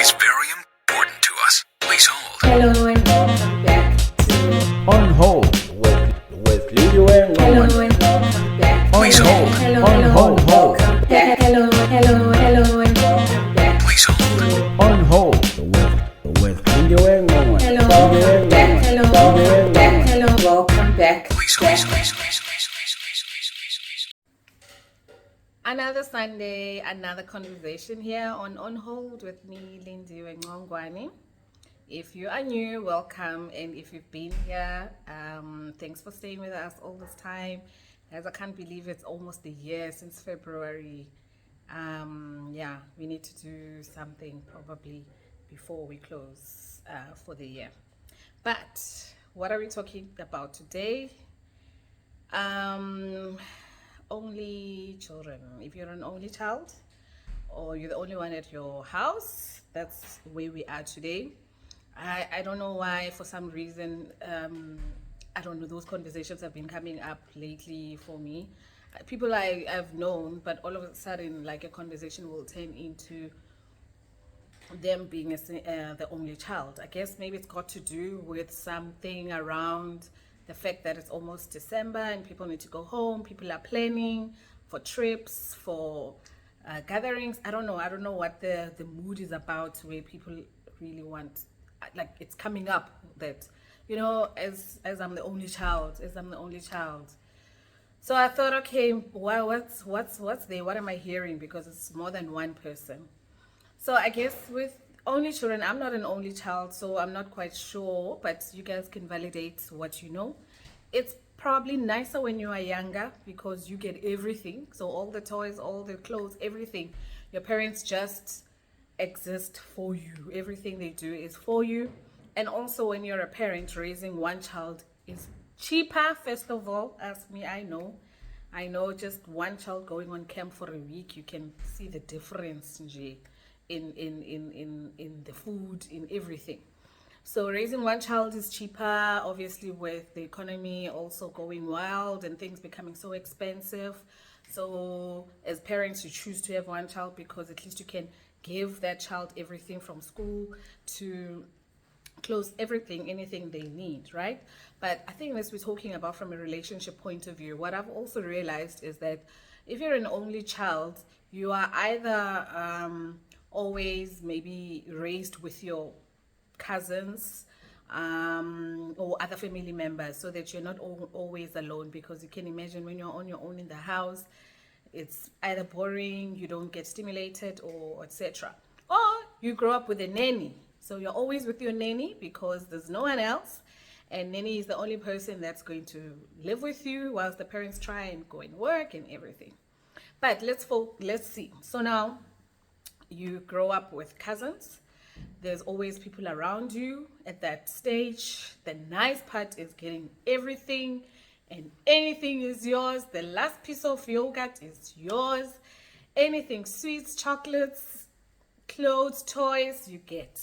is very important to us. Please hold. Hello and welcome back to On hold with Leo and Hello Roman. and welcome back. Please hold. Hello, On hold. welcome back. Hello and welcome back. Please hold. On hold with Leo and Roman. Hello, welcome back. Hello, welcome back. Hello, welcome back. Please hold. Another Sunday, another conversation here on Hold with me, Lindy Ngongwani. If you are new, welcome, and if you've been here, thanks for staying with us all this time. As I can't believe it's almost a year since February. Yeah, we need to do something probably before we close for the year. But what are we talking about today? Only children. If you're an only child or you're the only one at your house, that's where we are today. I don't know why, for some reason, I don't know, those conversations have been coming up lately for me. People I've known, but all of a sudden, like, a conversation will turn into them being the only child. I guess maybe it's got to do with something around the fact that it's almost December and people need to go home. People are planning for trips, for gatherings. I don't know what the mood is about, where people really want, like, it's coming up that, as I'm the only child, So I thought, okay, well, what's there? What am I hearing? Because it's more than one person. So I guess with only children, I'm not an only child, so I'm not quite sure, but you guys can validate what you know. It's probably nicer when you are younger because you get everything. So all the toys, all the clothes, everything. Your parents just exist for you. Everything they do is for you. And also when you're a parent, raising one child is cheaper, first of all. Ask me, I know just one child going on camp for a week, you can see the difference in the food, in everything. So raising one child is cheaper, obviously, with the economy also going wild and things becoming so expensive. So as parents, you choose to have one child because at least you can give that child everything from school to clothes, everything, anything they need, right? But I think this we're talking about from a relationship point of view. What I've also realized is that if you're an only child, you are either always maybe raised with your cousins or other family members, so that you're not always alone, because you can imagine when you're on your own in the house, it's either boring, you don't get stimulated, or etc. Or you grow up with a nanny, so you're always with your nanny because there's no one else, and nanny is the only person that's going to live with you whilst the parents try and go and work and everything. But let's see. So now you grow up with cousins. There's always people around you at that stage. The nice part is getting everything, and anything is yours. The last piece of yogurt is yours. Anything, sweets, chocolates, clothes, toys, you get.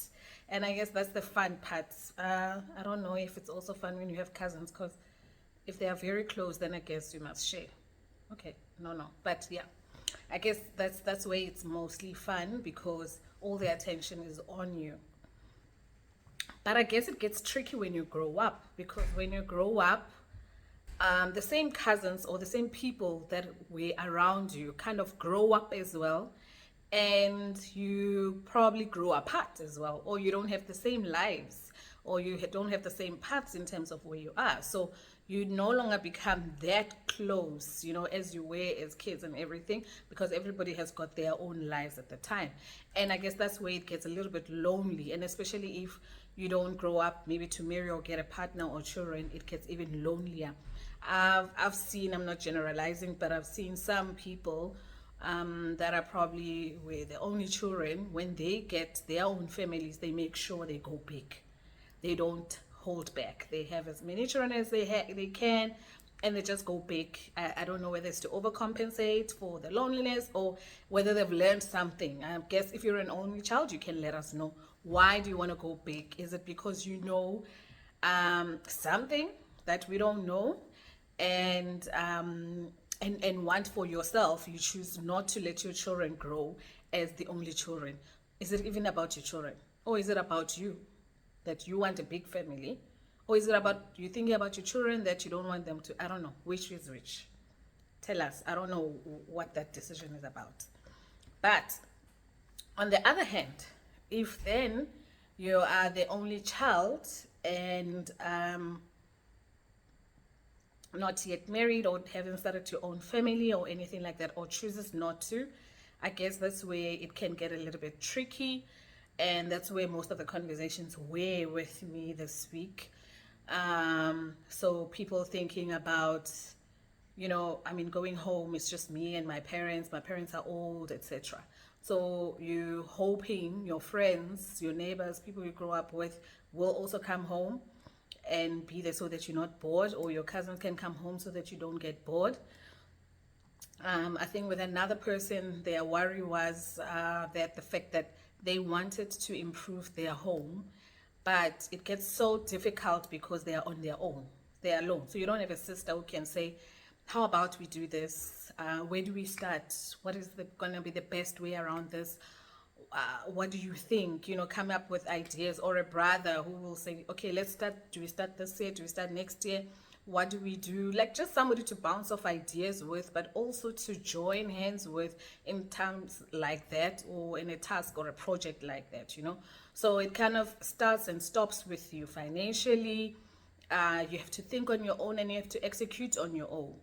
And I guess that's the fun part. I don't know if it's also fun when you have cousins, because if they are very close, then I guess you must share. Okay, no, but yeah, I guess that's where it's mostly fun, because all the attention is on you. But I guess it gets tricky when you grow up, because when you grow up, the same cousins or the same people that were around you kind of grow up as well, and you probably grow apart as well, or you don't have the same lives, or you don't have the same paths in terms of where you are. So you no longer become that close, as you were as kids and everything, because everybody has got their own lives at the time. And I guess that's where it gets a little bit lonely, and especially if you don't grow up maybe to marry or get a partner or children, it gets even lonelier. I've seen, I'm not generalizing, but I've seen some people that are probably were the only children. When they get their own families, they make sure they go big. They don't hold back. They have as many children as they can, and they just go big. I don't know whether it's to overcompensate for the loneliness or whether they've learned something. I guess if you're an only child, you can let us know. Why do you want to go big? Is it because you know something that we don't know, and want for yourself? You choose not to let your children grow as the only children. Is it even about your children? Or is it about you, that you want a big family? Or is it about you thinking about your children that you don't want them to? I don't know. Which is which? Tell us. I don't know what that decision is about. But on the other hand, if then you are the only child and not yet married or haven't started your own family or anything like that, or chooses not to, I guess that's where it can get a little bit tricky. And that's where most of the conversations were with me this week. So people thinking about, I mean, going home, it's just me and my parents. My parents are old, etc. So you hoping your friends, your neighbors, people you grow up with will also come home and be there so that you're not bored, or your cousins can come home so that you don't get bored. I think with another person, their worry was that the fact that they wanted to improve their home, but it gets so difficult because they are on their own. They're alone. So you don't have a sister who can say, how about we do this? Where do we start? What is going to be the best way around this? What do you think? Come up with ideas, or a brother who will say, okay, let's start. Do we start this year? Do we start next year? What do we do? Like, just somebody to bounce off ideas with, but also to join hands with in times like that, or in a task or a project like that, So it kind of starts and stops with you financially. You have to think on your own and you have to execute on your own.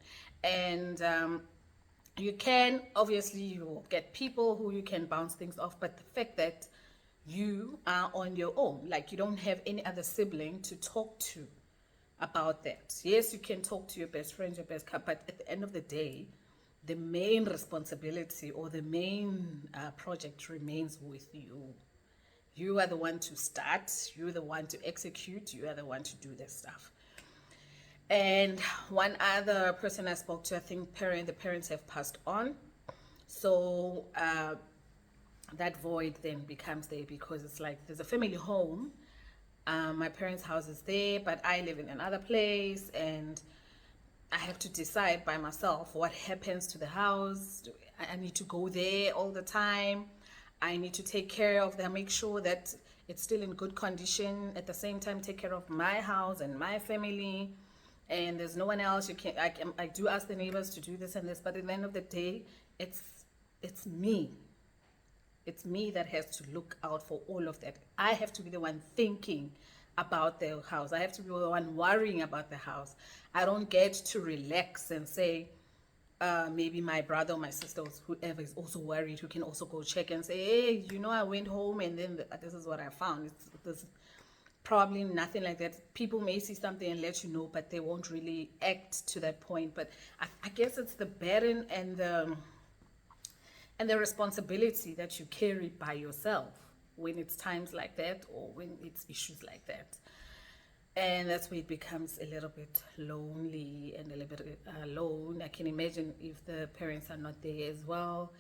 And you can, obviously, you will get people who you can bounce things off, but the fact that you are on your own, like you don't have any other sibling to talk to about that. Yes, you can talk to your best friend, your best cut, but at the end of the day, the main responsibility or the main project remains with you. You are the one to start, you're the one to execute, you are the one to do this stuff. And one other person I spoke to, I think the parents have passed on. So that void then becomes there, because it's like there's a family home. My parents' house is there, but I live in another place, and I have to decide by myself what happens to the house. I need to go there all the time. I need to take care of them, make sure that it's still in good condition. At the same time, take care of my house and my family. And there's no one else. I do ask the neighbors to do this and this, but at the end of the day, it's me. It's me that has to look out for all of that. I have to be the one thinking about the house. I have to be the one worrying about the house. I don't get to relax and say, maybe my brother or my sister or whoever is also worried, who can also go check and say, hey, I went home and then this is what I found. It's probably nothing like that. People may see something and let you know, but they won't really act to that point. But I guess it's the burden and the responsibility that you carry by yourself when it's times like that, or when it's issues like that. And that's where it becomes a little bit lonely and a little bit alone. I can imagine if the parents are not there as well.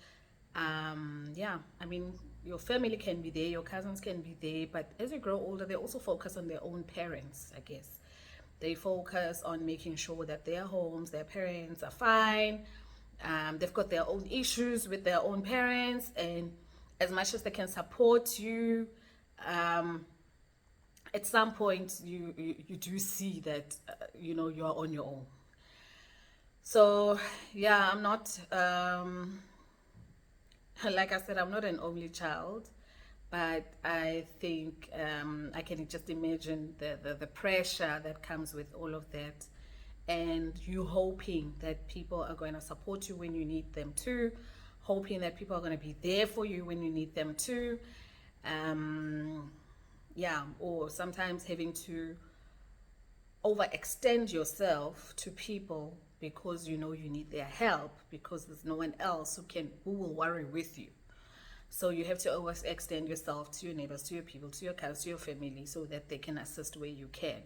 Yeah, I mean, your family can be there, your cousins can be there, but as you grow older, they also focus on their own parents, I guess. They focus on making sure that their homes, their parents are fine. They've got their own issues with their own parents, and as much as they can support you, at some point you do see that you are on your own. So yeah, I'm not like I said, I'm not an only child, but I think I can just imagine the pressure that comes with all of that, and you hoping that people are going to support you when you need them to, hoping that people are going to be there for you when you need them to. Yeah, or sometimes having to overextend yourself to people because you need their help, because there's no one else who will worry with you. So you have to always extend yourself to your neighbors, to your people, to your cousins, to your family, so that they can assist where you can.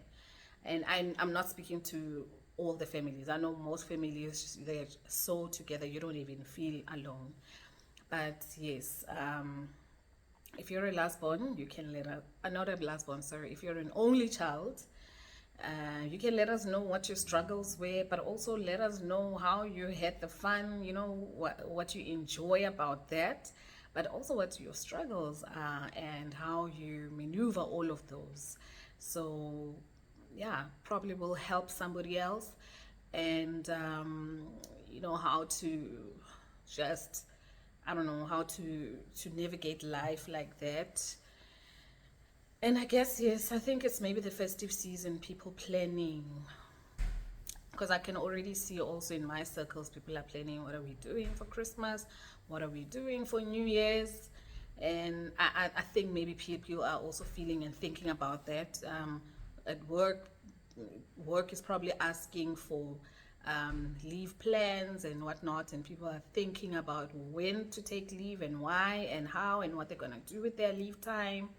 And I'm not speaking to all the families. I know most families, they're so together, you don't even feel alone. But yes, if you're a last born, you can not a last born, sorry. If you're an only child, you can let us know what your struggles were, but also let us know how you had the fun, what you enjoy about that. but also what your struggles are and how you maneuver all of those. So, yeah, probably will help somebody else, and how to just, I don't know, how to navigate life like that. And I guess, yes, I think it's maybe the festive season, people planning, because I can already see also in my circles, people are planning, what are we doing for Christmas? What are we doing for New Year's? And I think maybe people are also feeling and thinking about that. At work is probably asking for leave plans and whatnot, and people are thinking about when to take leave and why and how and what they're going to do with their leave time.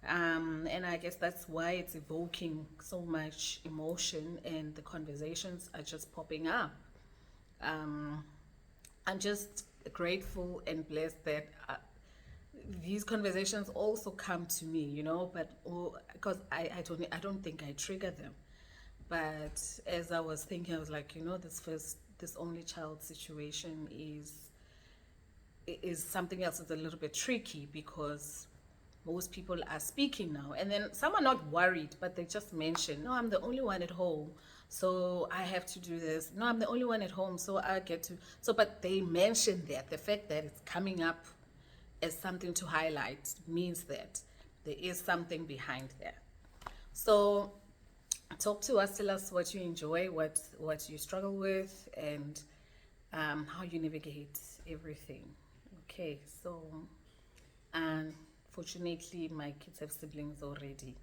And I guess that's why it's evoking so much emotion, and the conversations are just popping up. I'm just grateful and blessed that these conversations also come to me, but because I don't think I trigger them. But as I was thinking, I was like, this only child situation is something else that's a little bit tricky, because most people are speaking now, and then some are not worried, but they just mention, no, I'm the only one at home, so I have to do this. No, I'm the only one at home, so I get to. So but they mention that the fact that it's coming up as something to highlight means that there is something behind that. So talk to us, tell us what you enjoy, what you struggle with, and how you navigate everything. Okay, so unfortunately my kids have siblings already,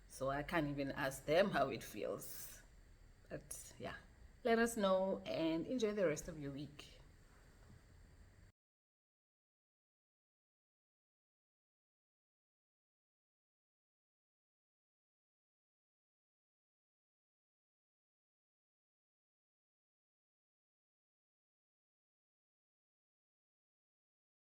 so I can't even ask them how it feels. But yeah, let us know and enjoy the rest of your week.